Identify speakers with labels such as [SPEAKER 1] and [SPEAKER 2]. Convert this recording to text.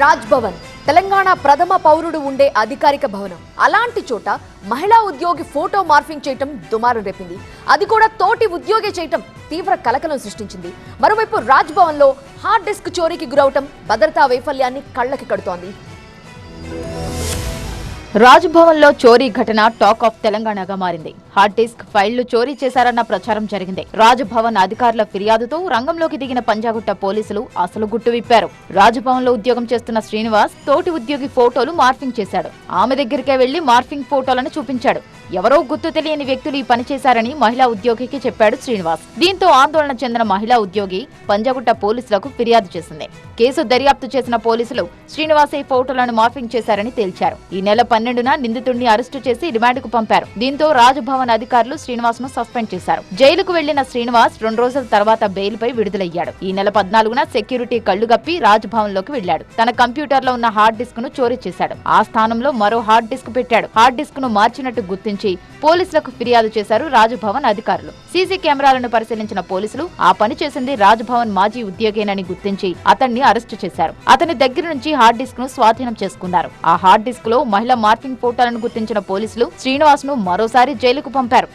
[SPEAKER 1] రాజ్ భవన్ తెలంగాణ ప్రథమ పౌరుడు ఉండే అధికారిక భవనం. అలాంటి చోట మహిళా ఉద్యోగి ఫోటో మార్ఫింగ్ చేయటం దుమారం రేపింది. అది కూడా తోటి ఉద్యోగి చేయటం తీవ్ర కలకలం సృష్టించింది. మరోవైపు రాజ్ భవన్ లో హార్డ్ డిస్క్ చోరీకి గురవటం భద్రతా వైఫల్యాన్ని కళ్లకి కడుతోంది.
[SPEAKER 2] రాజ్ భవన్ లో చోరీ ఘటన టాక్ ఆఫ్ తెలంగాణగా మారింది. హార్డ్ డిస్క్ ఫైళ్లు చోరీ చేశారన్న ప్రచారం జరిగింది. రాజ్ భవన్ అధికారుల ఫిర్యాదుతో రంగంలోకి దిగిన పంజాగుట్ట పోలీసులు అసలు గుట్టు విప్పారు. రాజ్ భవన్ లో ఉద్యోగం చేస్తున్న శ్రీనివాస్ తోటి ఉద్యోగి ఫోటోలు మార్ఫింగ్ చేశాడు. ఆమె దగ్గరికే వెళ్లి మార్ఫింగ్ ఫోటోలను చూపించాడు. ఎవరో గుర్తు తెలియని వ్యక్తులు ఈ పని చేశారని మహిళా ఉద్యోగికి చెప్పాడు శ్రీనివాస్. దీంతో ఆందోళన చెందిన మహిళా ఉద్యోగి పంజాగుట్ట పోలీసులకు ఫిర్యాదు చేసింది. కేసు దర్యాప్తు చేసిన పోలీసులు శ్రీనివాస్ ఈ ఫోటోలను మార్ఫింగ్ చేశారని తేల్చారు. ఈ నెల 12న నిందితుడిని అరెస్టు చేసి రిమాండ్కు పంపారు. దీంతో రాజ్ భవన్ అధికారులు శ్రీనివాస్ ను సస్పెండ్ చేశారు. జైలుకు వెళ్లిన శ్రీనివాస్ 2 రోజుల తర్వాత బెయిల్ పై విడుదలయ్యాడు. ఈ నెల 14న సెక్యూరిటీ కళ్లు గప్పి రాజ్ భవన్ లోకి వెళ్లాడు. తన కంప్యూటర్ లో ఉన్న హార్డ్ డిస్క్ ను చోరీ చేశాడు. ఆ స్థానంలో మరో హార్డ్ డిస్క్ పెట్టాడు. హార్డ్ డిస్క్ ను మార్చినట్టు గుర్తించి పోలీసులకు ఫిర్యాదు చేశారు రాజ్ భవన్ అధికారులు. సీసీ కెమెరాలను పరిశీలించిన పోలీసులు ఆ పని చేసింది రాజ్ భవన్ మాజీ ఉద్యోగేనని గుర్తించి అతన్ని అరెస్టు చేశారు. అతని దగ్గర నుంచి హార్డ్ డిస్క్ ను స్వాధీనం చేసుకున్నారు. ఆ హార్డ్ డిస్క్ లో మహిళా మార్ఫింగ్ ఫోటోలను గుర్తించిన పోలీసులు శ్రీనివాస్ ను మరోసారి జైలుకు పంపారు.